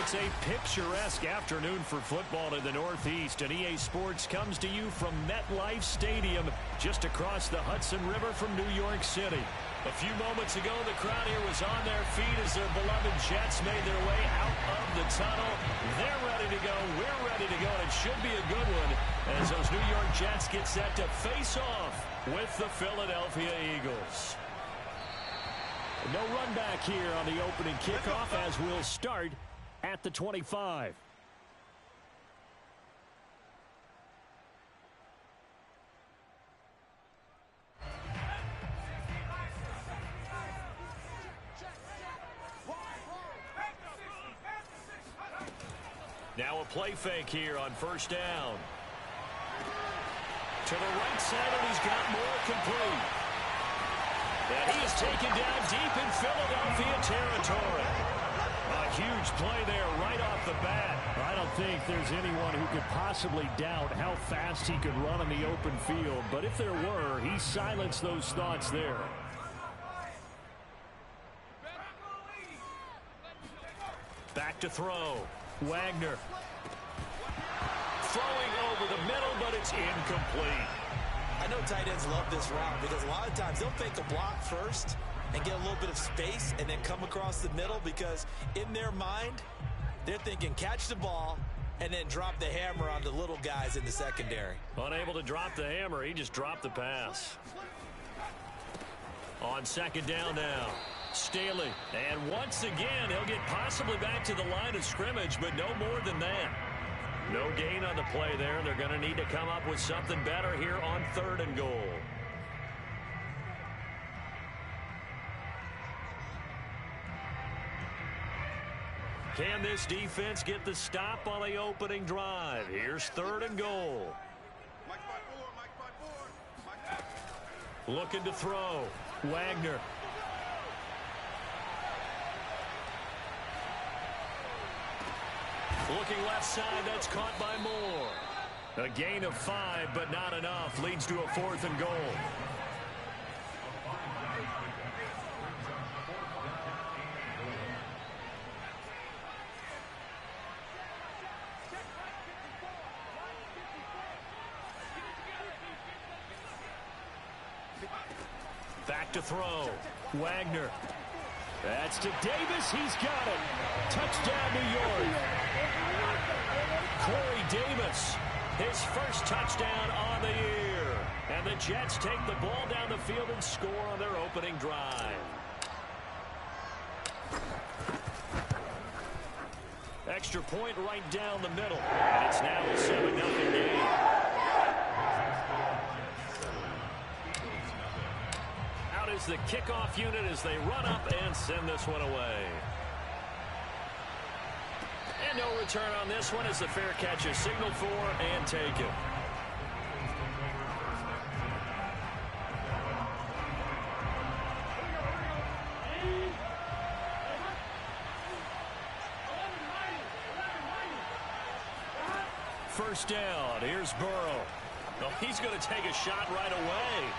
It's a picturesque afternoon for football in the Northeast, and EA Sports comes to you from MetLife Stadium, just across the Hudson River from New York City. A few moments ago, the crowd here was on their feet as their beloved Jets made their way out of the tunnel. They're ready to go. We're ready to go, and it should be a good one as those New York Jets get set to face off with the Philadelphia Eagles. No run back here on the opening kickoff as we'll start at the 25. Now a play fake here on first down. To the right side, and he's got more complete. And he is taken down deep in Philadelphia territory. A huge play there right off the bat. I don't think there's anyone who could possibly doubt how fast he could run in the open field. But if there were, he silenced those thoughts there. Back to throw. Wagner. Throwing over the middle, but it's incomplete. I know tight ends love this route because a lot of times they'll fake a block first and get a little bit of space and then come across the middle because in their mind, they're thinking catch the ball and then drop the hammer on the little guys in the secondary. Unable to drop the hammer, he just dropped the pass. On second down now, Staley. And once again, he'll get possibly back to the line of scrimmage, but no more than that. No gain on the play there. They're going to need to come up with something better here on 3rd and goal. Can this defense get the stop on the opening drive? Here's 3rd and goal. Looking to throw. Wagner. Looking left side, that's caught by Moore. A gain of 5, but not enough. Leads to a 4th and goal. Back to throw. Wagner. That's to Davis. He's got it. Touchdown, New York. Corey Davis, his first touchdown on the year. And the Jets take the ball down the field and score on their opening drive. Extra point right down the middle. And it's now a 7-0 game. Out is the kickoff unit as they run up and send this one away. And no return on this one as the fair catch is signaled for and taken. First down. Here's Burrow. Oh, he's going to take a shot right away.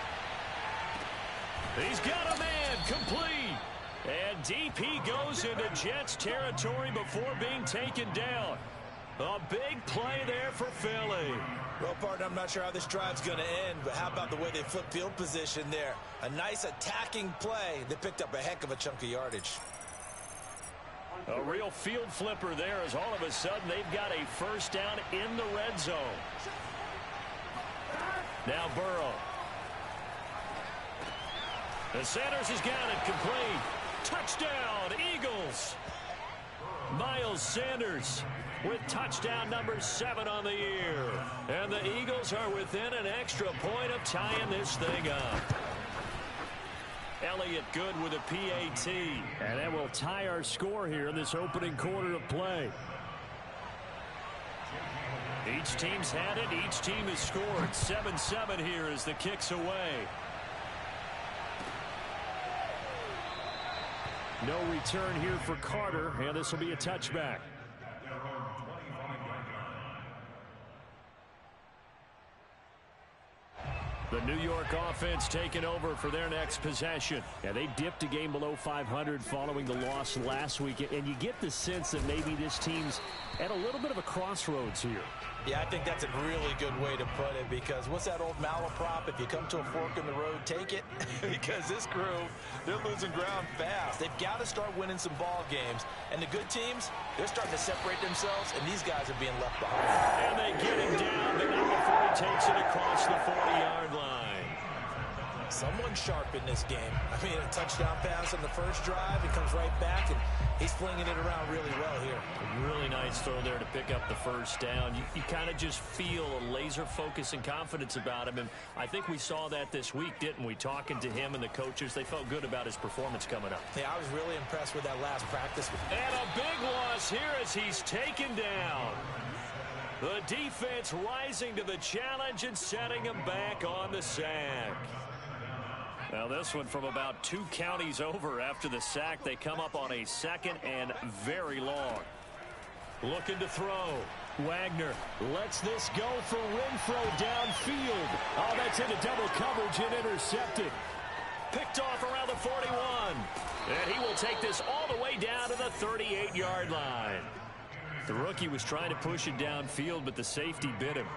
He's got a man. Complete. And DP goes into Jets territory before being taken down. A big play there for Philly. Well, partner, I'm not sure how this drive's going to end, but how about the way they flip field position there? A nice attacking play. They picked up a heck of a chunk of yardage. A real field flipper there as all of a sudden they've got a first down in the red zone. Now Burrow. And Sanders has got it complete. Touchdown, Eagles. Miles Sanders with touchdown number 7 on the year. And the Eagles are within an extra point of tying this thing up. Elliott good with a PAT. And that will tie our score here in this opening quarter of play. Each team's had it. Each team has scored. 7-7 here as the kick's away. No return here for Carter, and this will be a touchback. The New York offense taking over for their next possession. Yeah, they dipped a game below 500 following the loss last week, and you get the sense that maybe this team's at a little bit of a crossroads here. Yeah, I think that's a really good way to put it, because what's that old malaprop? If you come to a fork in the road, take it. Because this crew, they're losing ground fast. They've got to start winning some ball games. And the good teams, they're starting to separate themselves, and these guys are being left behind. And they get him down, but not before he takes it across the 40-yard line. Someone sharp in this game. I mean, a touchdown pass on the first drive. He comes right back, and he's flinging it around really well here. A really nice throw there to pick up the first down. You kind of just feel a laser focus and confidence about him, and I think we saw that this week, didn't we? Talking to him and the coaches, they felt good about his performance coming up. Yeah, I was really impressed with that last practice. And a big loss here as he's taken down. The defense rising to the challenge and setting him back on the sack. Now this one from about 2 counties over after the sack. They come up on a 2nd and very long. Looking to throw. Wagner lets this go for Renfro downfield. Oh, that's into double coverage and intercepted. Picked off around the 41. And he will take this all the way down to the 38-yard line. The rookie was trying to push it downfield, but the safety bit him.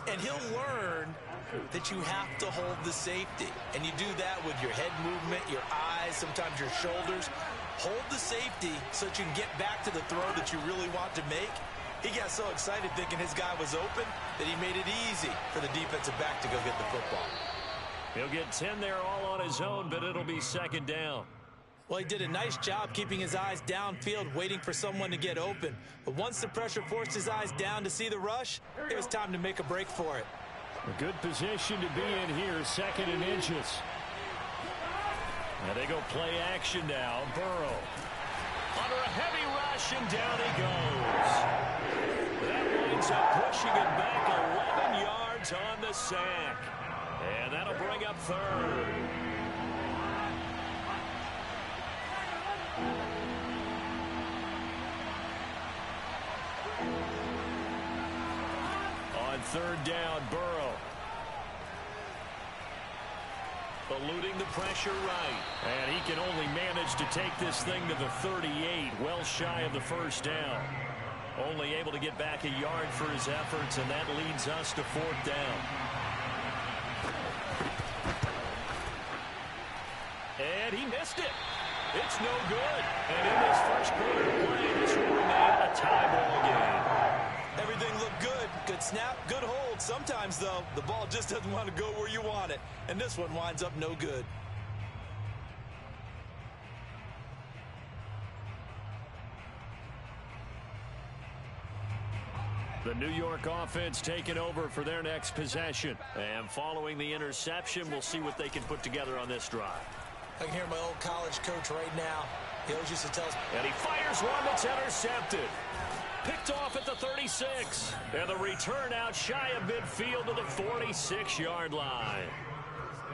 And he'll learn that you have to hold the safety. And you do that with your head movement, your eyes, sometimes your shoulders. Hold the safety so that you can get back to the throw that you really want to make. He got so excited thinking his guy was open that he made it easy for the defensive back to go get the football. He'll get 10 there all on his own, but it'll be 2nd down. Well, he did a nice job keeping his eyes downfield, waiting for someone to get open. But once the pressure forced his eyes down to see the rush, it was time to make a break for it. A good position to be in here, 2nd and inches. Now they go play action now. Burrow under a heavy rush, and down he goes. That winds up pushing it back 11 yards on the sack. And that'll bring up 3rd. On 3rd down, Burrow. Eluding the pressure right. And he can only manage to take this thing to the 38, well shy of the first down. Only able to get back a yard for his efforts, and that leads us to 4th down. And he missed it. It's no good. And in this first quarter of play, this will remain a tie ball game. Everything looked good. Good snap, good hold. Sometimes, though, the ball just doesn't want to go where you want it. And this one winds up no good. The New York offense taking over for their next possession. And following the interception, we'll see what they can put together on this drive. I can hear my old college coach right now. He always used to tell us. And he fires one that's intercepted. Picked off at the 36. And the return out shy of midfield to the 46-yard line.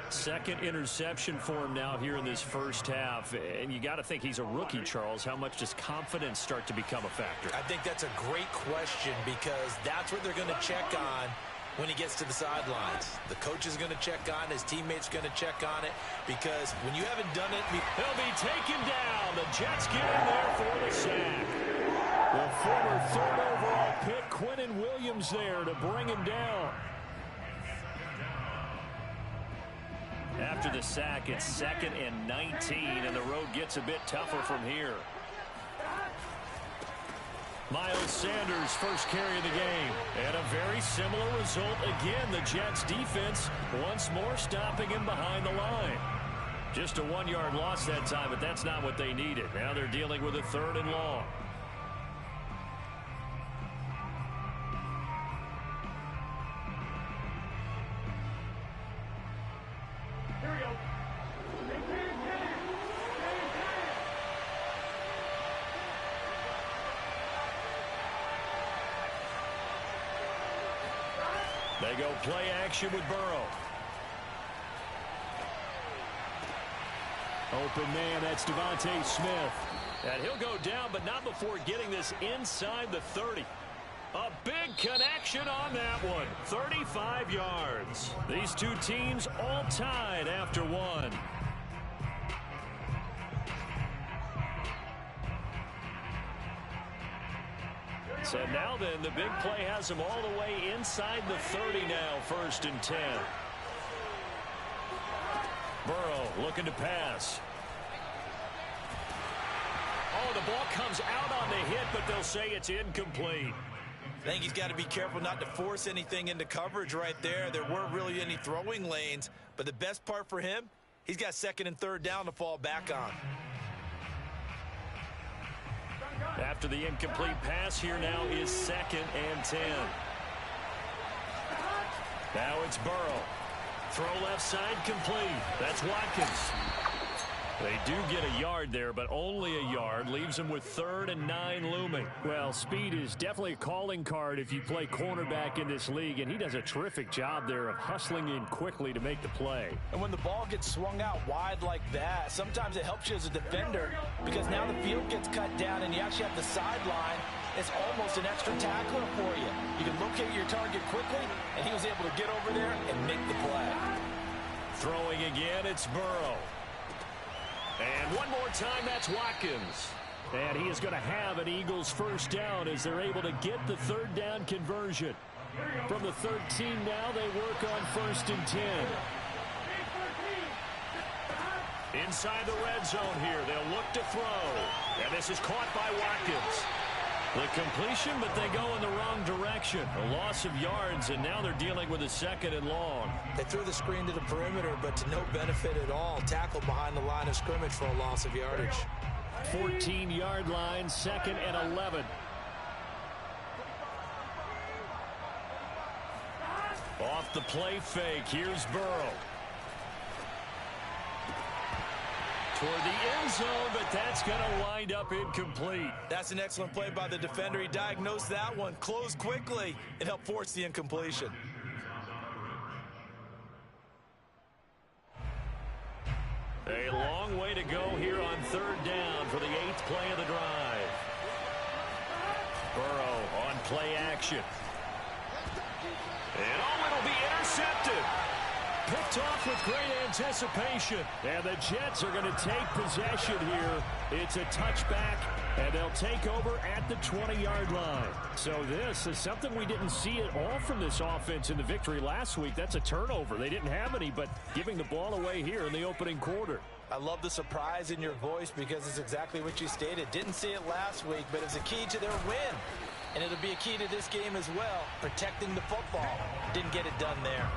2nd interception for him now here in this first half. And you got to think he's a rookie, Charles. How much does confidence start to become a factor? I think that's a great question, because that's what they're going to check on when he gets to the sidelines. The coach is going to check on, his teammates going to check on it, because when you haven't done it, he'll be taken down. The Jets get in there for the sack. The former 3rd overall pick, Quentin Williams, there to bring him down. After the sack, it's 2nd and 19, and the road gets a bit tougher from here. Miles Sanders, first carry of the game. And a very similar result again. The Jets defense once more stopping him behind the line. Just a 1-yard loss that time, but that's not what they needed. Now they're dealing with a 3rd and long. They go play action with Burrow. Open man, that's Devontae Smith. And he'll go down, but not before getting this inside the 30. A big connection on that one. 35 yards. These two teams all tied after one. So now then, the big play has them all the way inside the 30 now, 1st and 10. Burrow looking to pass. Oh, the ball comes out on the hit, but they'll say it's incomplete. I think he's got to be careful not to force anything into coverage right there. There weren't really any throwing lanes, but the best part for him, he's got 2nd and 3rd down to fall back on. After the incomplete pass, here now is 2nd and 10. Now it's Burrow. Throw left side complete. That's Watkins. They do get a yard there, but only a yard. Leaves them with 3rd and 9 looming. Well, speed is definitely a calling card if you play cornerback in this league, and he does a terrific job there of hustling in quickly to make the play. And when the ball gets swung out wide like that, sometimes it helps you as a defender because now the field gets cut down and you actually have the sideline. It's almost an extra tackler for you. You can locate your target quickly, and he was able to get over there and make the play. Throwing again, it's Burrow. And one more time, that's Watkins. And he is going to have an Eagles 1st down as they're able to get the 3rd down conversion. From the 13 now, they work on 1st and 10. Inside the red zone here, they'll look to throw. And this is caught by Watkins. The completion, but they go in the wrong direction. A loss of yards, and now they're dealing with a 2nd and long. They threw the screen to the perimeter, but to no benefit at all. Tackled behind the line of scrimmage for a loss of yardage. 14-yard line, 2nd and 11. Off the play fake, here's Burrow. Toward the end zone, but that's going to wind up incomplete. That's an excellent play by the defender. He diagnosed that one, closed quickly, and helped force the incompletion. A long way to go here on 3rd down for the 8th play of the drive. Burrow on play action. And it'll be intercepted. Picked off with great anticipation. And the Jets are going to take possession here. It's a touchback, and they'll take over at the 20-yard line. So this is something we didn't see at all from this offense in the victory last week. That's a turnover. They didn't have any, but giving the ball away here in the opening quarter. I love the surprise in your voice because it's exactly what you stated. Didn't see it last week, but it's a key to their win. And it'll be a key to this game as well, protecting the football. Didn't get it done there.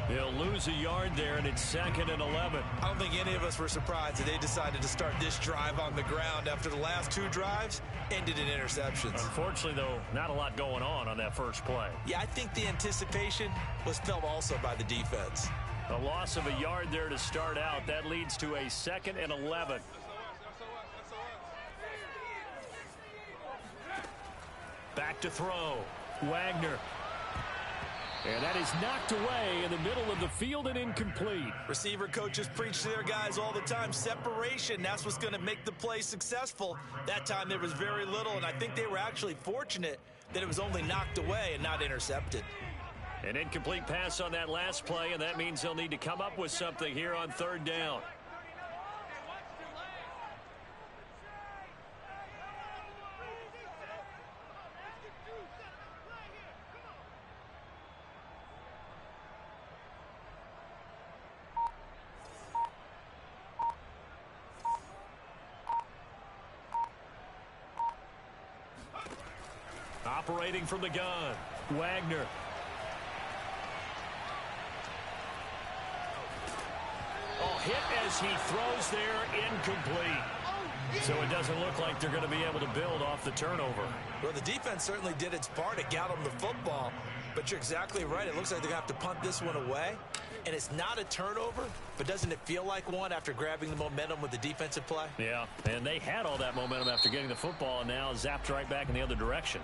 They'll lose a yard there, and it's 2nd and 11. I don't think any of us were surprised that they decided to start this drive on the ground after the last 2 drives ended in interceptions. Unfortunately, though, not a lot going on that first play. Yeah, I think the anticipation was felt also by the defense. A loss of a yard there to start out. That leads to a 2nd and 11. Back to throw. Wagner. And that is knocked away in the middle of the field and incomplete. Receiver coaches preach to their guys all the time. Separation, that's what's going to make the play successful. That time there was very little, and I think they were actually fortunate that it was only knocked away and not intercepted. An incomplete pass on that last play, and that means they'll need to come up with something here on 3rd down. Operating from the gun, Wagner. Oh, hit as he throws there, incomplete. So it doesn't look like they're going to be able to build off the turnover. Well, the defense certainly did its part to get them the football, but you're exactly right. It looks like they're going to have to punt this one away, and it's not a turnover, but doesn't it feel like one after grabbing the momentum with the defensive play? Yeah, and they had all that momentum after getting the football, and now zapped right back in the other direction.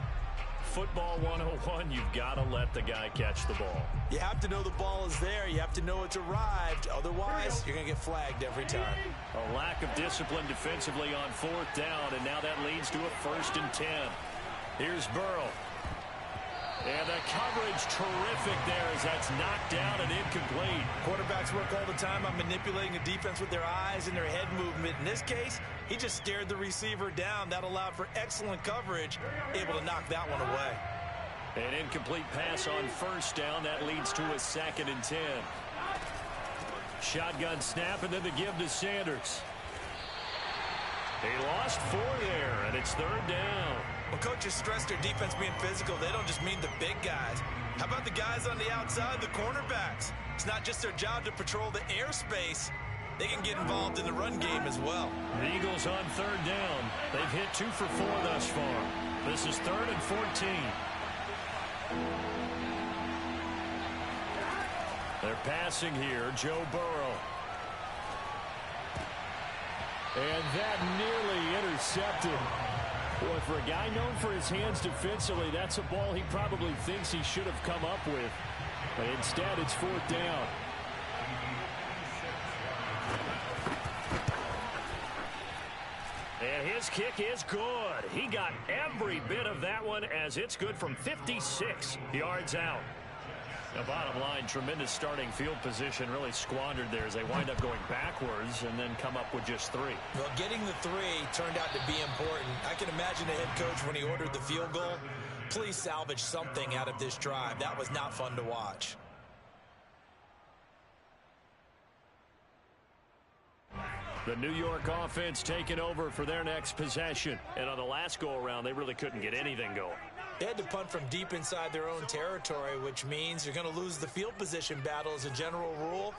Football 101, you've got to let the guy catch the ball. You have to know the ball is there. You have to know it's arrived. Otherwise, you're going to get flagged every time. A lack of discipline defensively on 4th down, and now that leads to a 1st and 10. Here's Burrow. And the coverage terrific there as that's knocked down and incomplete. Quarterbacks work all the time on manipulating the defense with their eyes and their head movement. In this case, he just stared the receiver down. That allowed for excellent coverage, able to knock that one away. An incomplete pass on first down. That leads to a 2nd and 10. Shotgun snap and then the give to Sanders. He lost 4 there, and it's 3rd down. When coaches stress their defense being physical, they don't just mean the big guys. How about the guys on the outside, the cornerbacks? It's not just their job to patrol the airspace. They can get involved in the run game as well. The Eagles on 3rd down. They've hit 2 for 4 thus far. This is 3rd and 14. They're passing here, Joe Burrow. And that nearly intercepted. Boy, for a guy known for his hands defensively, that's a ball he probably thinks he should have come up with. But instead, it's 4th down. And his kick is good. He got every bit of that one as it's good from 56 yards out. The bottom line, tremendous starting field position, really squandered there as they wind up going backwards and then come up with just 3. Well, getting the 3 turned out to be important. I can imagine the head coach when he ordered the field goal. Please salvage something out of this drive. That was not fun to watch. The New York offense taking over for their next possession. And on the last go-around, they really couldn't get anything going. They had to punt from deep inside their own territory, which means you're going to lose the field position battle as a general rule.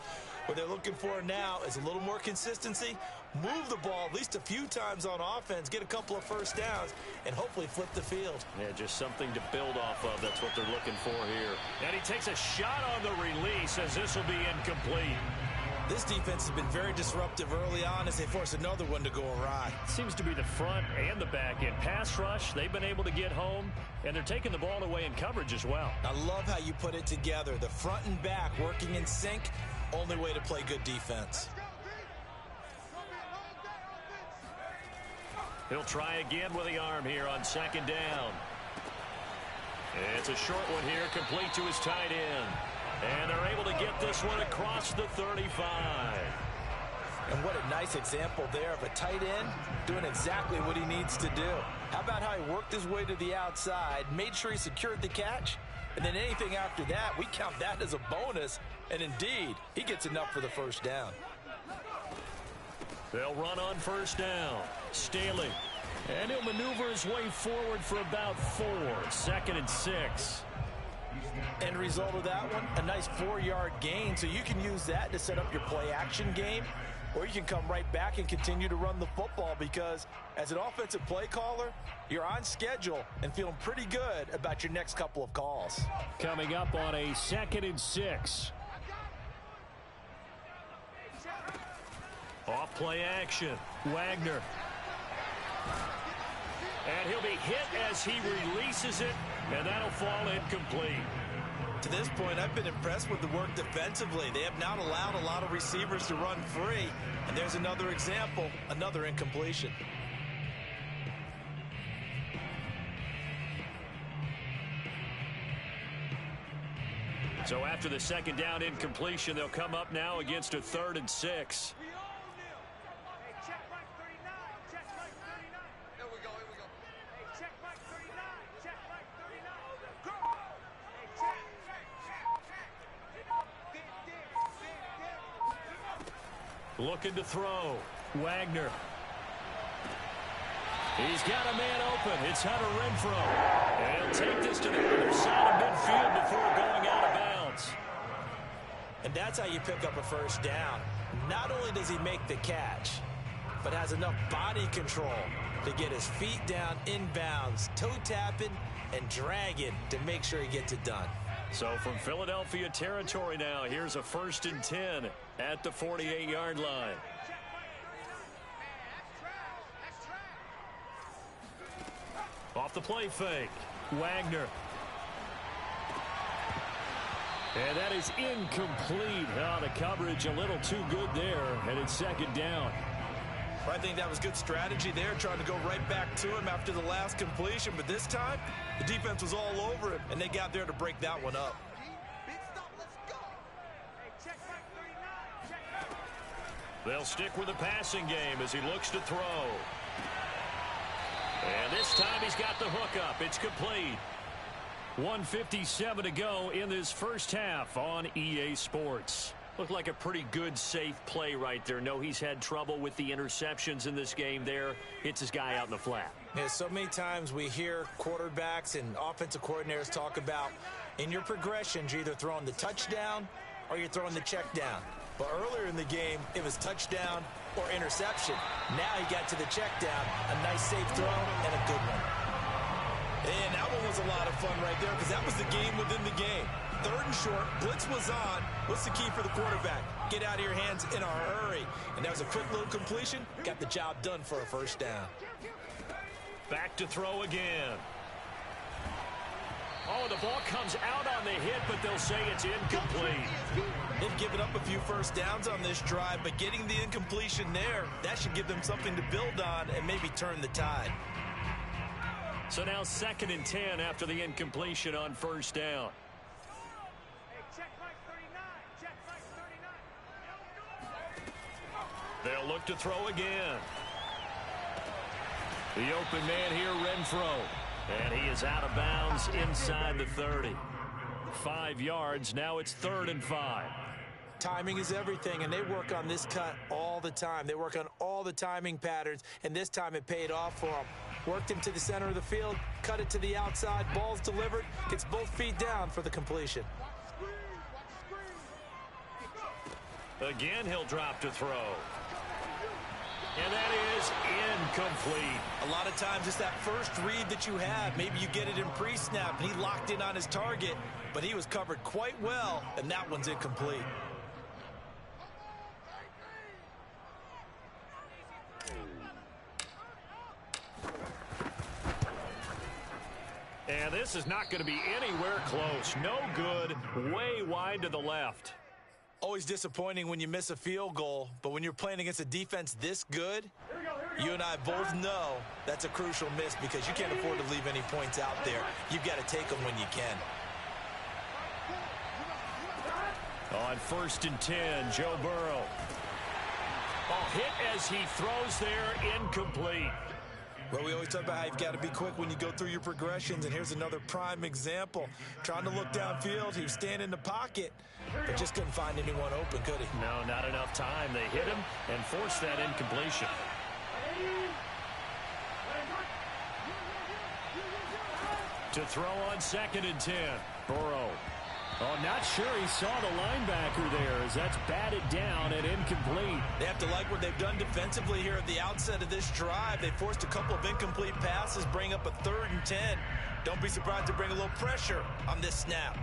What they're looking for now is a little more consistency, move the ball at least a few times on offense, get a couple of first downs, and hopefully flip the field. Yeah, just something to build off of. That's what they're looking for here. And he takes a shot on the release as this will be incomplete. This defense has been very disruptive early on as they force another one to go awry. Seems to be the front and the back end. Pass rush, they've been able to get home, and they're taking the ball away in coverage as well. I love how you put it together. The front and back working in sync, only way to play good defense. He'll try again with the arm here on 2nd down. It's a short one here, complete to his tight end. And they're able to get this one across the 35. And what a nice example there of a tight end doing exactly what he needs to do. How about how he worked his way to the outside, made sure he secured the catch, and then anything after that, we count that as a bonus. And indeed, he gets enough for the first down. They'll run on 1st down. Staley. And he'll maneuver his way forward for about 4. 2nd and 6. End result of that one, a nice 4-yard gain. So you can use that to set up your play-action game, or you can come right back and continue to run the football because as an offensive play caller, you're on schedule and feeling pretty good about your next couple of calls. Coming up on a 2nd and 6. Off play action. Wagner. And he'll be hit as he releases it, and that'll fall incomplete. To this point, I've been impressed with the work defensively. They have not allowed a lot of receivers to run free. And there's another example, another incompletion. So after the 2nd down incompletion, they'll come up now against a 3rd and 6. Looking to throw. Wagner. He's got a man open. It's Hunter Renfrow. And he'll take this to the other side of midfield before going out of bounds. And that's how you pick up a first down. Not only does he make the catch, but has enough body control to get his feet down inbounds, toe tapping and dragging to make sure he gets it done. So from Philadelphia territory now, here's a 1st and 10 at the 48-yard line. Off the play fake, Wagner. And that is incomplete. Oh, the coverage a little too good there, and it's 2nd down. I think that was good strategy there, trying to go right back to him after the last completion. But this time, the defense was all over him, and they got there to break that one up. They'll stick with the passing game as he looks to throw. And this time he's got the hook up. It's complete. 1:57 to go in this first half on EA Sports. Looked like a pretty good, safe play right there. No, he's had trouble with the interceptions in this game there. Hits his guy out in the flat. Yeah, so many times we hear quarterbacks and offensive coordinators talk about in your progressions, you're either throwing the touchdown or you're throwing the check down. But earlier in the game, it was touchdown or interception. Now he got to the check down. A nice, safe throw and a good one. And that one was a lot of fun right there because that was the game within the game. 3rd and short, blitz was on. What's the key for the quarterback? Get out of your hands in a hurry. And that was a quick little completion. Got the job done for a first down. Back to throw again. Oh, the ball comes out on the hit, but they'll say it's incomplete. They've given up a few first downs on this drive, but getting the incompletion there, that should give them something to build on and maybe turn the tide. So now 2nd and 10 after the incompletion on first down. They'll look to throw again. The open man here, Renfro. And he is out of bounds inside the 30. 5 yards. Now it's 3rd and 5. Timing is everything, and they work on this cut all the time. They work on all the timing patterns, and this time it paid off for them. Worked him to the center of the field, cut it to the outside, ball's delivered, gets both feet down for the completion. Again, he'll drop to throw. And that is incomplete. A lot of times it's that first read that you have. Maybe you get it in pre-snap, and he locked in on his target, but he was covered quite well, and that one's incomplete. And this is not going to be anywhere close. No good. Way wide to the left. Always disappointing when you miss a field goal, but when you're playing against a defense this good, you and I both know that's a crucial miss because you can't afford to leave any points out there. You've got to take them when you can. On 1st and 10, Joe Burrow. Oh, hit as he throws there, incomplete. Well, we always talk about how you've got to be quick when you go through your progressions, and here's another prime example. Trying to look downfield, he was standing in the pocket, but just couldn't find anyone open, could he? No, not enough time. They hit him and forced that incompletion. To throw on 2nd and 10, Burrow. Oh, not sure he saw the linebacker there as that's batted down and incomplete. They have to like what they've done defensively here at the outset of this drive. They forced a couple of incomplete passes, bring up a 3rd and 10. Don't be surprised to bring a little pressure on this snap.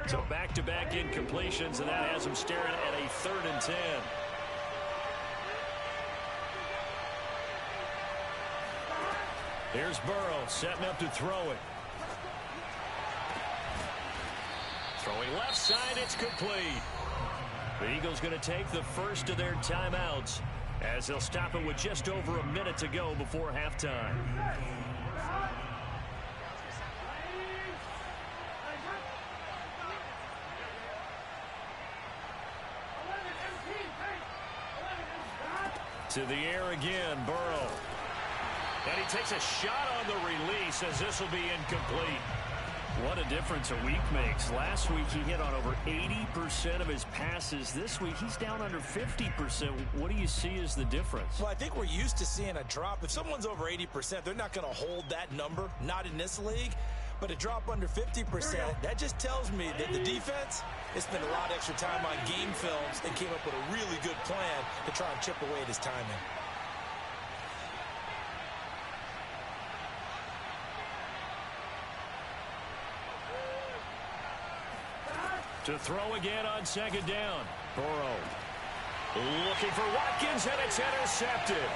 So back-to-back incompletions, and that has them staring at a 3rd and 10. Here's Burrow setting up to throw it. Throwing left side, it's complete. The Eagles going to take the first of their timeouts as they'll stop it with just over a minute to go before halftime. To the air again, Burrow. And he takes a shot on the release as this will be incomplete. What a difference a week makes. Last week he hit on over 80% of his passes. This week he's down under 50%. What do you see as the difference? Well, I think we're used to seeing a drop. If someone's over 80%, they're not going to hold that number, not in this league. But a drop under 50%, that just tells me that the defense has spent a lot of extra time on game films and came up with a really good plan to try and chip away at his timing. To throw again on 2nd down. Burrow looking for Watkins, and it's intercepted.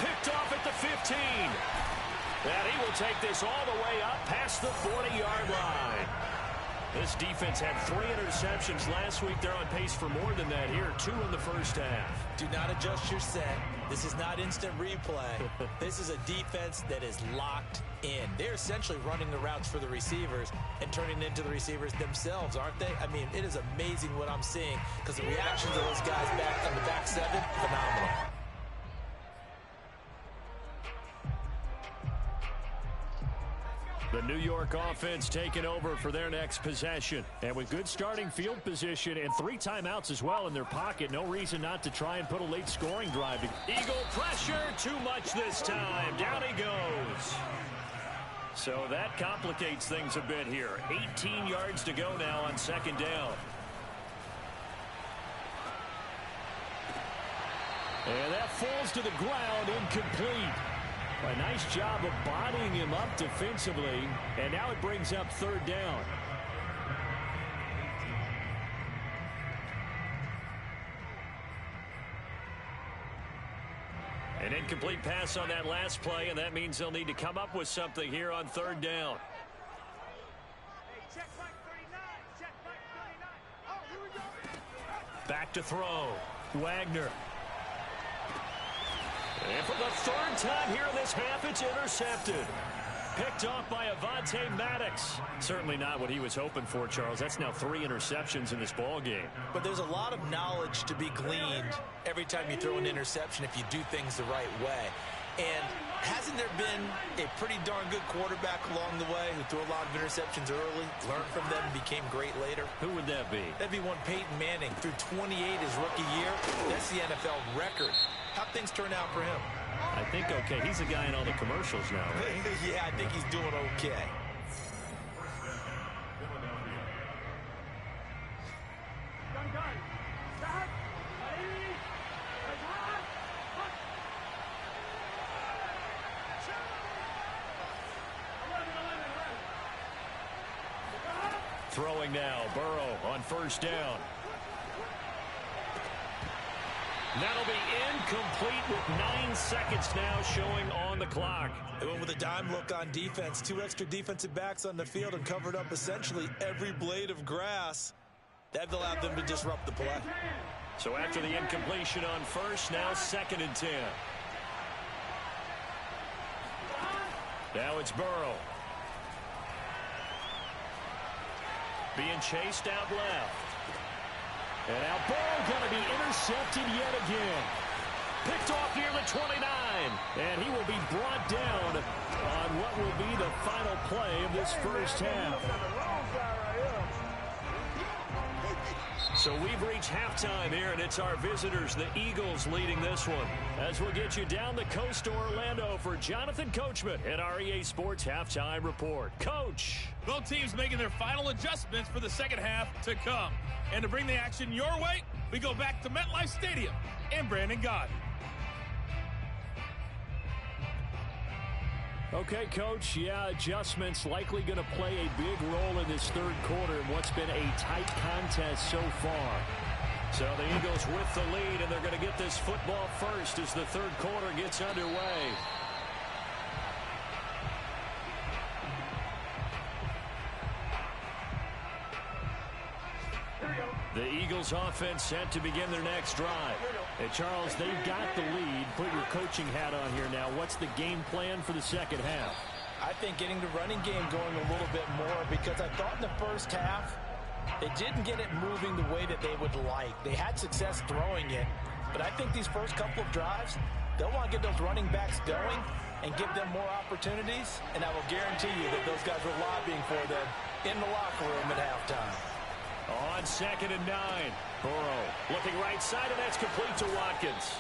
Picked off at the 15. And he will take this all the way up past the 40-yard line. This defense had 3 interceptions last week. They're on pace for more than that here. 2 in the first half. Do not adjust your set. This is not instant replay. This is a defense that is locked in. They're essentially running the routes for the receivers and turning into the receivers themselves, aren't they? I mean, it is amazing what I'm seeing because the reaction to those guys back on the back 7, phenomenal. The New York offense taking over for their next possession. And with good starting field position and 3 timeouts as well in their pocket, no reason not to try and put a late scoring drive. Eagle pressure, too much this time. Down he goes. So that complicates things a bit here. 18 yards to go now on 2nd down. And that falls to the ground, incomplete. A nice job of bodying him up defensively, and now it brings up 3rd down. An incomplete pass on that last play, and that means they'll need to come up with something here on 3rd down. Back to throw. Wagner. And for the 3rd time here in this half, it's intercepted. Picked off by Avonte Maddox. Certainly not what he was hoping for, Charles. That's now 3 interceptions in this ball game. But there's a lot of knowledge to be gleaned every time you throw an interception if you do things the right way. And hasn't there been a pretty darn good quarterback along the way who threw a lot of interceptions early, learned from them, and became great later? Who would that be? That'd be one Peyton Manning. Threw 28 his rookie year. That's the NFL record. How'd things turn out for him? I think okay. He's a guy in all the commercials now, right? Yeah, I think he's doing okay. Throwing now, Burrow on 1st down. That'll be incomplete with 9 seconds now showing on the clock. They went with a dime look on defense. 2 extra defensive backs on the field and covered up essentially every blade of grass. That allowed them to disrupt the play. So after the incompletion on 1st, now 2nd and 10. Now it's Burrow. Being chased out left. And now Burrow going to be intercepted yet again. Picked off near the 29. And he will be brought down on what will be the final play of this 1st half. So we've reached halftime here, and it's our visitors, the Eagles, leading this one. As we'll get you down the coast to Orlando for Jonathan Coachman at our EA Sports Halftime Report. Coach. Both teams making their final adjustments for the 2nd half to come. And to bring the action your way, we go back to MetLife Stadium and Brandon Gott. Okay, Coach, yeah, adjustments likely going to play a big role in this 3rd quarter in what's been a tight contest so far. So the Eagles with the lead, and they're going to get this football first as the 3rd quarter gets underway. The Eagles offense set to begin their next drive. And Charles, they've got the lead. Put your coaching hat on here now. What's the game plan for the 2nd half? I think getting the running game going a little bit more, because I thought in the 1st half they didn't get it moving the way that they would like. They had success throwing it, but I think these first couple of drives, they'll want to get those running backs going and give them more opportunities, and I will guarantee you that those guys were lobbying for them in the locker room at halftime. On 2nd and 9. Burrow looking right side, and that's complete to Watkins.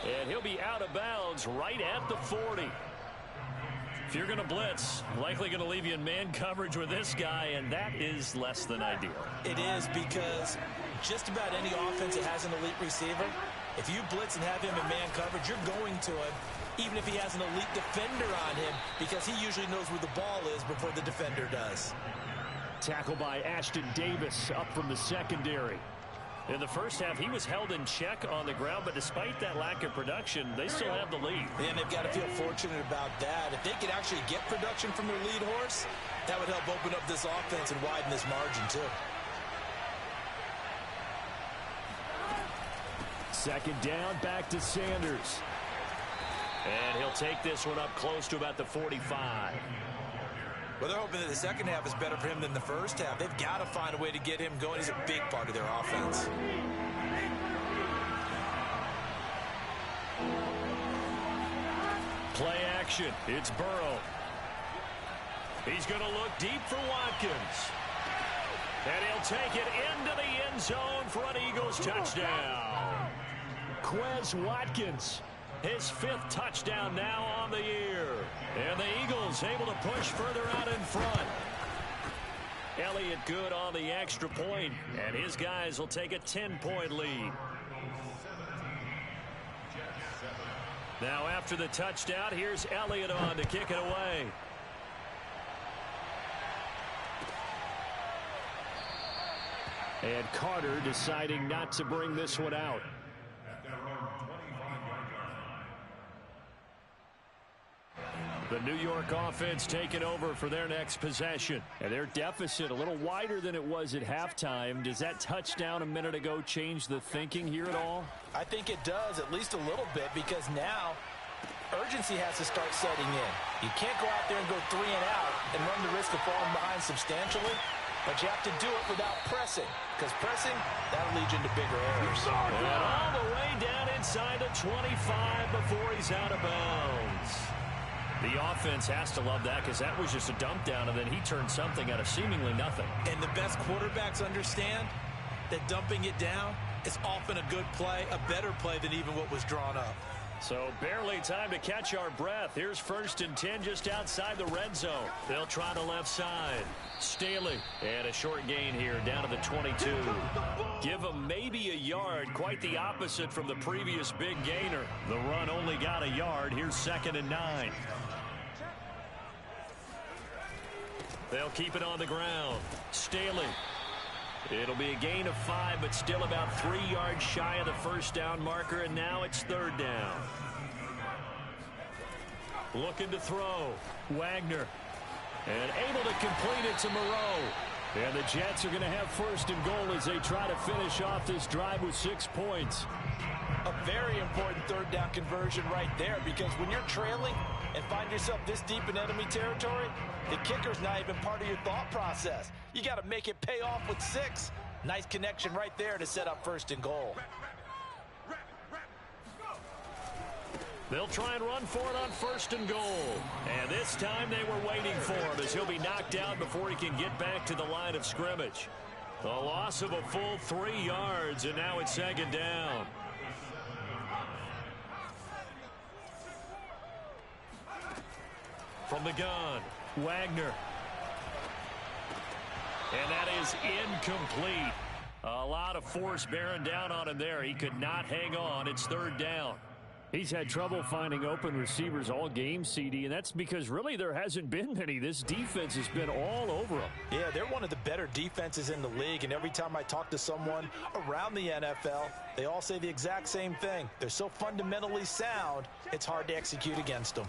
And he'll be out of bounds right at the 40. If you're going to blitz, likely going to leave you in man coverage with this guy, and that is less than ideal. It is, because just about any offense that has an elite receiver, if you blitz and have him in man coverage, you're going to him, even if he has an elite defender on him, because he usually knows where the ball is before the defender does. Tackle by Ashton Davis up from the secondary. In the first half, he was held in check on the ground, but despite that lack of production, they still have the lead. And they've got to feel fortunate about that. If they could actually get production from their lead horse, that would help open up this offense and widen this margin, too. Second down, back to Sanders. And he'll take this one up close to about the 45. Well, they're hoping that the second half is better for him than the first half. They've got to find a way to get him going. He's a big part of their offense. Play action. It's Burrow. He's going to look deep for Watkins. And he'll take it into the end zone for an Eagles touchdown. Quez Watkins, his 5th touchdown now on the year. And the Eagles able to push further out in front. Elliott good on the extra point, and his guys will take a 10-point lead. Now after the touchdown, here's Elliott on to kick it away. And Carter deciding not to bring this one out. The New York offense taking over for their next possession. And their deficit a little wider than it was at halftime. Does that touchdown a minute ago change the thinking here at all? I think it does, at least a little bit, because now urgency has to start setting in. You can't go out there and go 3 and out and run the risk of falling behind substantially, but you have to do it without pressing, because pressing, that'll lead you into bigger errors. And all the way down inside the 25 before he's out of bounds. The offense has to love that, because that was just a dump down, and then he turned something out of seemingly nothing. And the best quarterbacks understand that dumping it down is often a good play, a better play than even what was drawn up. So barely time to catch our breath. Here's 1st and 10 just outside the red zone. They'll try the left side. Staley, and a short gain here down to the 22. Give him maybe a yard, quite the opposite from the previous big gainer. The run only got a yard. Here's 2nd and 9. They'll keep it on the ground. Staley. It'll be a gain of 5, but still about 3 yards shy of the first down marker, and now it's 3rd down. Looking to throw. Wagner. And able to complete it to Moreau. And the Jets are going to have 1st and goal as they try to finish off this drive with 6 points. A very important 3rd down conversion right there, because when you're trailing and find yourself this deep in enemy territory, the kicker's not even part of your thought process. You got to make it pay off with 6. Nice connection right there to set up 1st and goal. They'll try and run for it on 1st and goal. And this time they were waiting for him, as he'll be knocked down before he can get back to the line of scrimmage. The loss of a full 3 yards, and now it's 2nd down. From the gun, Wagner. And that is incomplete. A lot of force bearing down on him there. He could not hang on. It's 3rd down. He's had trouble finding open receivers all game, CD, and that's because really there hasn't been many. This defense has been all over him. Yeah, they're one of the better defenses in the league, and every time I talk to someone around the NFL, they all say the exact same thing. They're so fundamentally sound, it's hard to execute against them.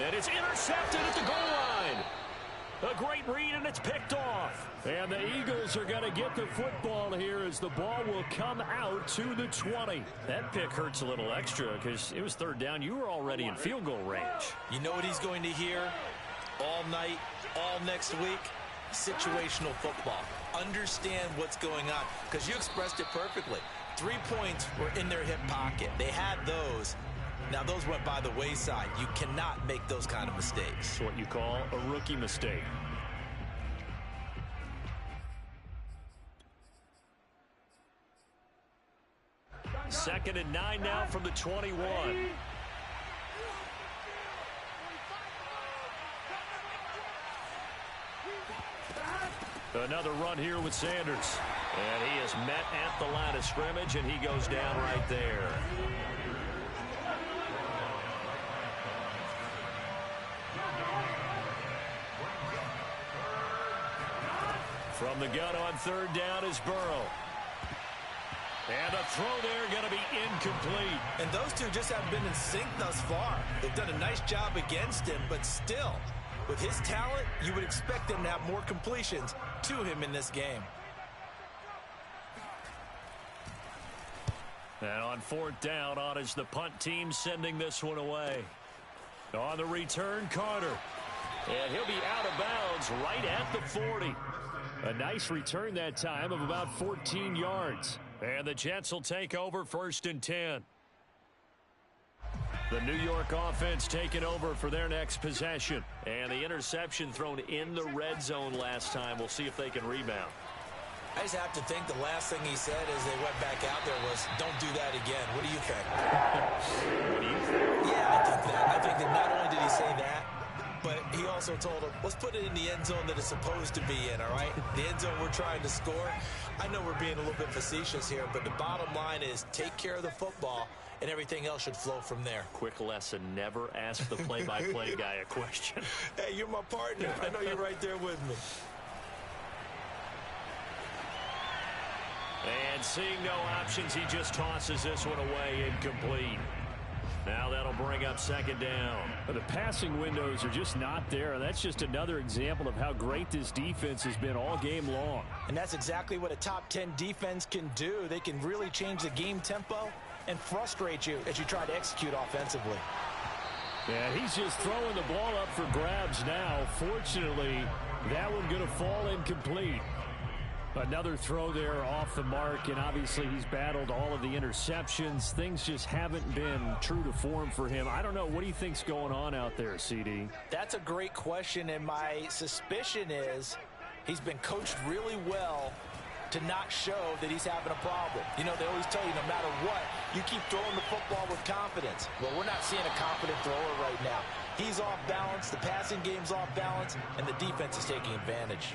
And it's intercepted at the goal line. A great read, and it's picked off. And the Eagles are going to get the football here as the ball will come out to the 20. That pick hurts a little extra because it was 3rd down. You were already in field goal range. You know what he's going to hear all night, all next week? Situational football. Understand what's going on, because you expressed it perfectly. 3 points were in their hip pocket. They had those. Now, those went by the wayside. You cannot make those kind of mistakes. It's what you call a rookie mistake. Second and 9 now from the 21. Another run here with Sanders. And he is met at the line of scrimmage, and he goes down right there. From the gun on third down is Burrow. And a throw there going to be incomplete. And those two just haven't been in sync thus far. They've done a nice job against him, but still, with his talent, you would expect him to have more completions to him in this game. And on fourth down, on is the punt team sending this one away. On the return, Carter. And he'll be out of bounds right at the 40. A nice return that time of about 14 yards. And the Jets will take over 1st and 10. The New York offense taking over for their next possession. And the interception thrown in the red zone last time. We'll see if they can rebound. I just have to think the last thing he said as they went back out there was, don't do that again. What do you think? What do you think? Yeah, I think that. I think that not only did he say that, but he also told him, let's put it in the end zone that it's supposed to be in, all right? The end zone we're trying to score. I know we're being a little bit facetious here, but the bottom line is take care of the football, and everything else should flow from there. Quick lesson, never ask the play-by-play guy a question. Hey, you're my partner. I know you're right there with me. And seeing no options, he just tosses this one away, incomplete. Now that'll bring up 2nd down. But the passing windows are just not there. That's just another example of how great this defense has been all game long. And that's exactly what a top 10 defense can do. They can really change the game tempo and frustrate you as you try to execute offensively. And he's just throwing the ball up for grabs now. Fortunately, that one going to fall incomplete. Another throw there off the mark, and obviously he's battled all of the interceptions. Things just haven't been true to form for him. I don't know. What do you think's going on out there, CD? That's a great question, and my suspicion is he's been coached really well to not show that he's having a problem. You know, they always tell you no matter what, you keep throwing the football with confidence. Well, we're not seeing a confident thrower right now. He's off balance, the passing game's off balance, and the defense is taking advantage.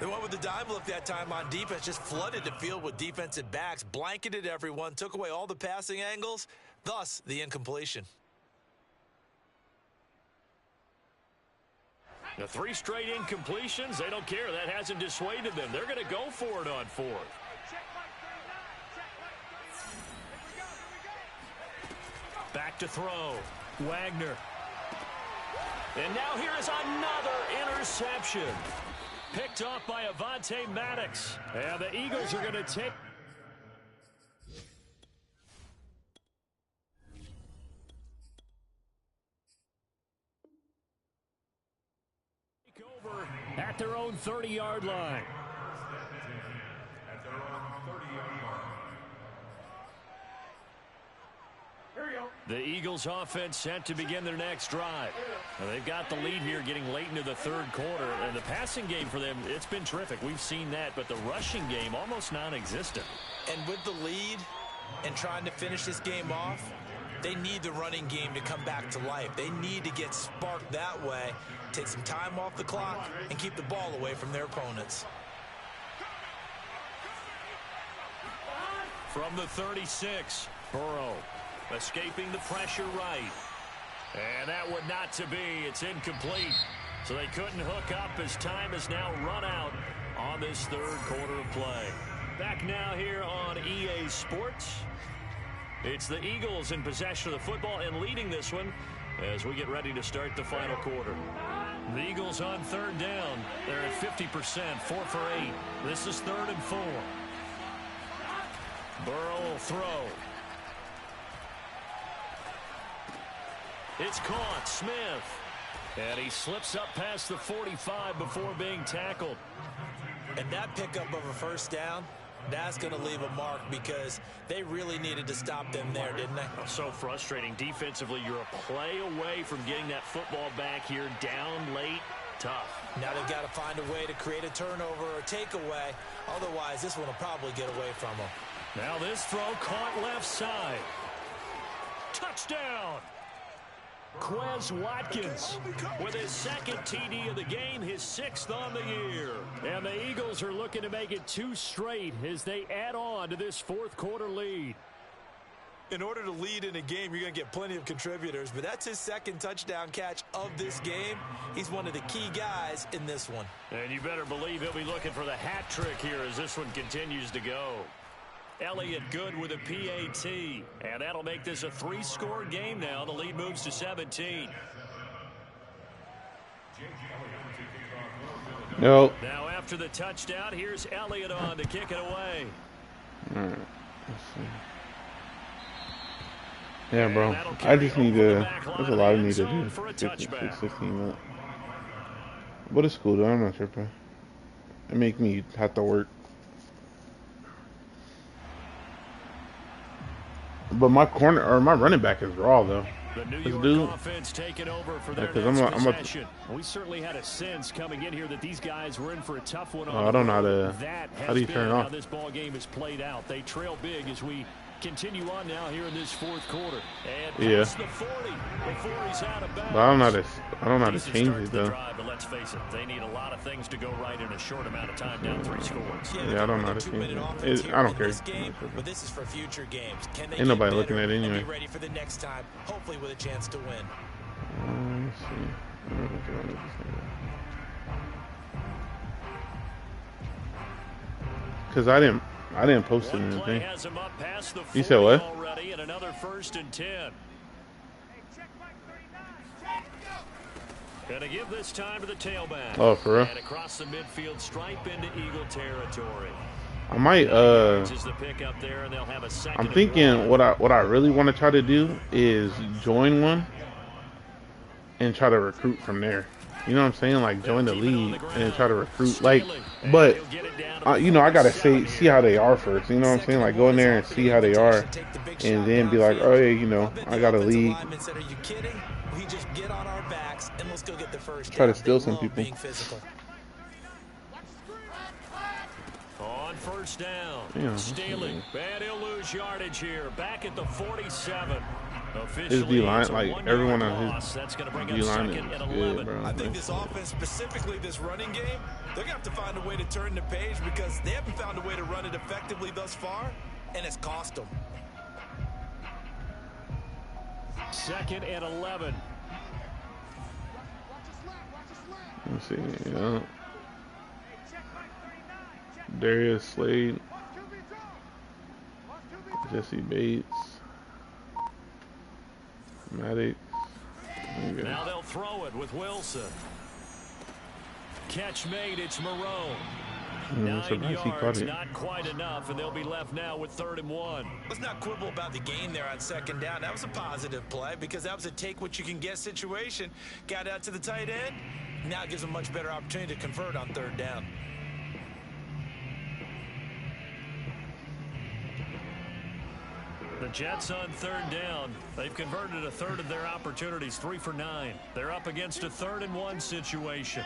They went with the dime look that time on defense, just flooded the field with defensive backs, blanketed everyone, took away all the passing angles, thus the incompletion. The 3 straight incompletions, they don't care. That hasn't dissuaded them. They're going to go for it on 4th. Back to throw. Wagner. And now here is another interception. Picked off by Avonte Maddox. And the Eagles are going to take over at their own 30-yard line. The Eagles offense set to begin their next drive. Now, they've got the lead here getting late into the 3rd quarter, and the passing game for them, it's been terrific. We've seen that, but the rushing game almost non-existent. And with the lead and trying to finish this game off, they need the running game to come back to life. They need to get sparked that way, take some time off the clock, and keep the ball away from their opponents. From the 36, Burrow escaping the pressure right. And that one not to be. It's incomplete. So they couldn't hook up as time has now run out on this 3rd quarter of play. Back now here on EA Sports. It's the Eagles in possession of the football and leading this one as we get ready to start the final quarter. The Eagles on 3rd down. They're at 50%, 4 for 8. This is 3rd and 4. Burrow will throw. It's caught. Smith. And he slips up past the 45 before being tackled. And that pickup of a 1st down, that's going to leave a mark because they really needed to stop them there, didn't they? So frustrating. Defensively, you're a play away from getting that football back here down late. Tough. Now they've got to find a way to create a turnover or a takeaway. Otherwise, this one will probably get away from them. Now this throw caught left side. Touchdown! Quez Watkins with his 2nd TD of the game, his 6th on the year. And the Eagles are looking to make it 2 straight as they add on to this 4th quarter lead. In order to lead in a game, you're going to get plenty of contributors, but that's his second touchdown catch of this game. He's one of the key guys in this one. And you better believe he'll be looking for the hat trick here as this one continues to go. Elliott good with a PAT, and that'll make this a 3-score game now. The lead moves to 17. No. Now after the touchdown, here's Elliott on to kick it away. All right. Let's see. Yeah, bro. I just need to. There's a lot I need to do. 15 minutes. What is school doing? I'm not tripping. It make me have to work. But my corner or my running back is raw though. The New This York dude. offense taking over for their I'm possession. We certainly had a sense coming in here that these guys were in for a tough one. I don't know how to. That How do you turn it off? how this ball game is played out. They trail big as we continue on now here in this fourth quarter. And past the 40 before he's out of bounds. But I don't know how to change it though. Drive, but let's face it, they need a lot of things to go right in a short amount of time, down 3 scores. Yeah, I don't know how to change it. I don't care. Game, but this is for future games. Can they Ain't nobody get looking at it and anyway. be ready for the next time, hopefully with a chance to win. Let's see. Because I didn't post it or anything. You said what? Already and another 1st and 10. Gonna give this time to the tailback. Oh, for real? And across the midfield stripe into Eagle territory. I might I'm thinking what I really want to try to do is join one and try to recruit from there. You know what I'm saying? Like join the league and try to recruit. Like, but you know, I gotta see how they are first. You know what I'm saying? Like go in there and see how they are, and then be like, oh yeah, you know, I got a league. Try to steal some people. On 1st down, Yeah, Staley, and he'll lose yardage here. Back at the 47. His D-line, like everyone on his D-line is good, bro. I think this offense, specifically this running game, they're going to have to find a way to turn the page because they haven't found a way to run it effectively thus far, and it's cost them. 2nd and 11. Let's see, yeah. Darius Slade, Jesse Bates, Maddox. Okay. Now they'll throw it with Wilson. Catch made, it's Moreau. 9 yards, not quite enough, and they'll be left now with 3rd and 1. Let's not quibble about the gain there on 2nd down. That was a positive play because that was a take-what-you-can-get situation. Got out to the tight end. Now it gives them a much better opportunity to convert on 3rd down. The Jets on 3rd down. They've converted a third of their opportunities, 3 for 9. They're up against a 3rd and 1 situation.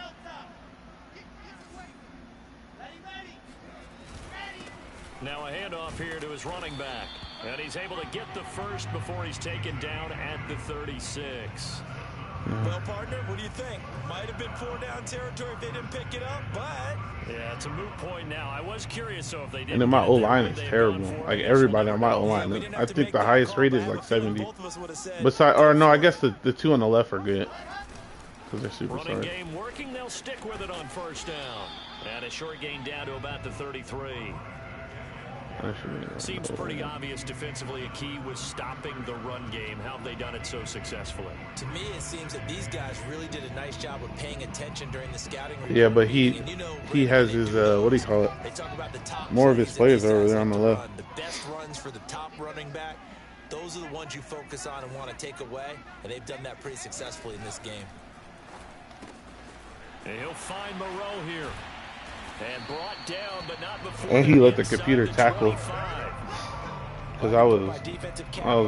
Now a handoff here to his running back. And he's able to get the first before he's taken down at the 36. Well, partner, what do you think? Might have been 4-down territory if they didn't pick it up, but... Yeah, it's a moot point now. I was curious, so if they didn't... And then my O-line is terrible. Like, everybody on my O-line. I think the highest rate is like 70. Besides, or no, I guess the 2 on the left are good. Because they're super Running sorry. game working, they'll stick with it on 1st down. And a short gain down to about the 33. Seems pretty obvious defensively. A key was stopping the run game. How have they done it so successfully? To me, it seems that these guys really did a nice job of paying attention during the scouting. Yeah, but he has his what do you call it? They talk about the top more of his players over there on the left. The best runs for the top running back. Those are the ones you focus on and want to take away, and they've done that pretty successfully in this game. And he'll find Moreau here. And brought down, but not before. And he let the computer tackle. Because I was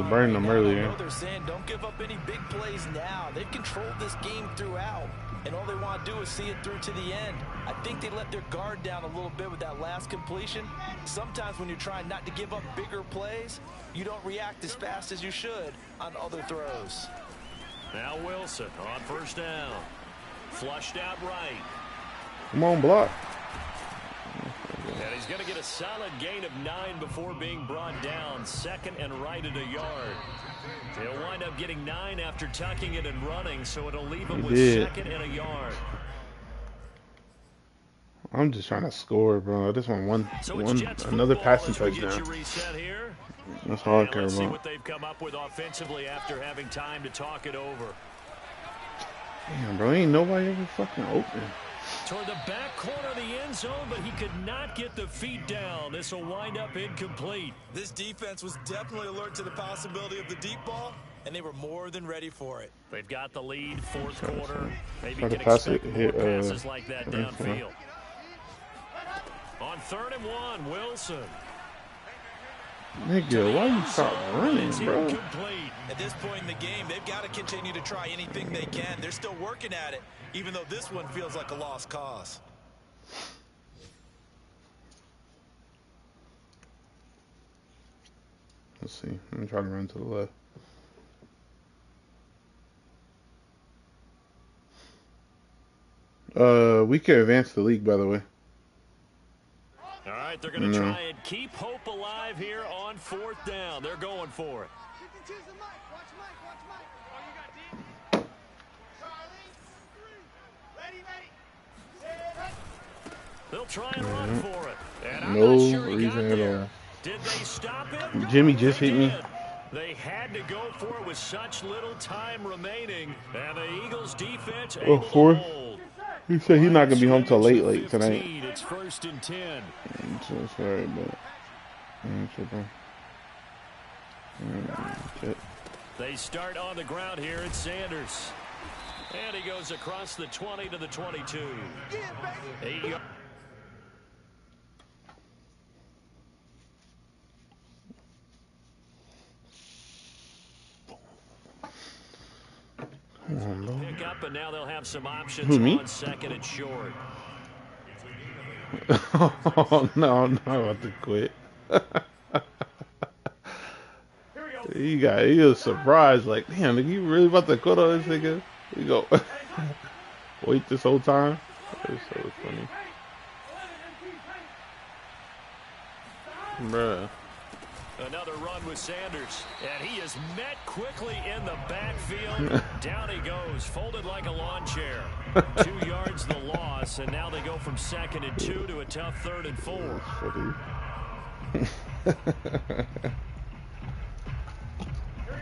burning them earlier. They're saying don't give up any big plays now. They've controlled this game throughout, and all they want to do is see it through to the end. I think they let their guard down a little bit with that last completion. Sometimes when you're trying not to give up bigger plays, you don't react as fast as you should on other throws. Now Wilson on 1st down. Flushed out right. Come on, block. And he's going to get a solid gain of 9 before being brought down. Second and right at a yard. He'll wind up getting 9 after tucking it and running, so it'll leave him with second and a yard. I'm just trying to score, bro. I just want another passing touchdown. That's all I care about. Let's see what they've come up with offensively after having time to talk it over. Damn, bro, ain't nobody ever fucking open. Toward the back corner of the end zone, but he could not get the feet down. This will wind up incomplete. This defense was definitely alert to the possibility of the deep ball, and they were more than ready for it. They've got the lead, fourth quarter. Maybe can expect more passes like that downfield. On 3rd and 1, Wilson. Nigga, why you stop running, bro? At this point in the game, they've got to continue to try anything they can. They're still working at it, even though this one feels like a lost cause. Let's see. I'm going to try to run to the left. We can advance the league, by the way. All right, they're going to try and keep hope alive here on 4th down. They're going for it. They'll try and run for it. And no reason at all. Did they stop it? Jimmy just hit me. They had to go for it with such little time remaining. And the Eagles defense able to hold. He said he's not going to be home till late tonight. It's 1st and 10. I'm so sorry, but I'm tripping. They start on the ground here at Sanders. And he goes across the 20 to the 22. 8 yards. Pick up, and now they'll have some options on 2nd and short. Oh, no, I'm not about to quit. He was surprised, like, damn, nigga, you really about to quit on this nigga? We go. Wait this whole time? That was so funny. Bruh. Another run with Sanders, and he is met quickly in the backfield. Down he goes, folded like a lawn chair. 2 yards the loss, and now they go from 2nd and 2 to a tough 3rd and 4.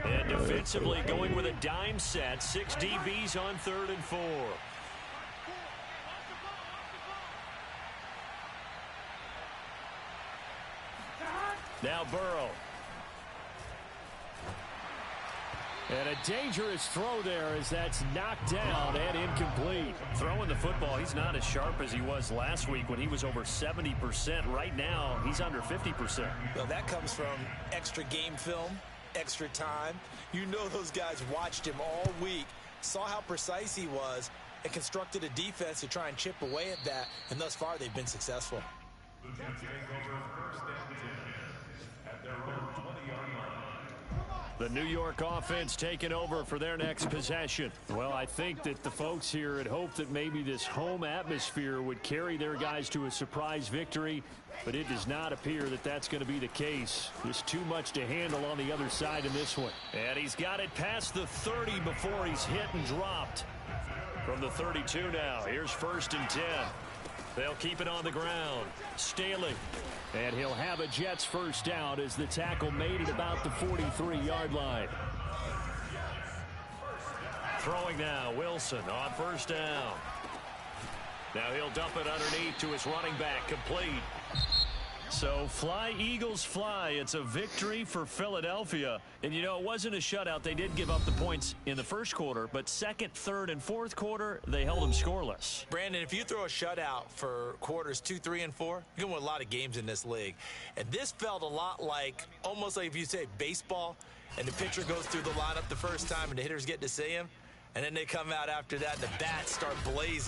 And defensively going with a dime set, 6 DBs on 3rd and 4. Now Burrow. And a dangerous throw there as that's knocked down and incomplete. Throwing the football, he's not as sharp as he was last week when he was over 70%. Right now, he's under 50%. Well, that comes from extra game film, extra time. You know those guys watched him all week, saw how precise he was, and constructed a defense to try and chip away at that. And thus far, they've been successful. The New York offense taking over for their next possession. Well, I think that the folks here had hoped that maybe this home atmosphere would carry their guys to a surprise victory, but it does not appear that that's going to be the case. There's too much to handle on the other side in this one. And he's got it past the 30 before he's hit and dropped. From the 32 now, here's 1st and 10. They'll keep it on the ground. Staley. And he'll have a Jets first down as the tackle made at about the 43-yard line. Throwing now, Wilson on 1st down. Now he'll dump it underneath to his running back, complete. So fly, Eagles, fly. It's a victory for Philadelphia. And, you know, it wasn't a shutout. They did give up the points in the first quarter, but 2nd, 3rd, and 4th quarter, they held them scoreless. Brandon, if you throw a shutout for quarters 2, 3, and 4, you're going to win a lot of games in this league. And this felt a lot like, almost like if you say baseball, and the pitcher goes through the lineup the first time, and the hitters get to see him, and then they come out after that, and the bats start blazing.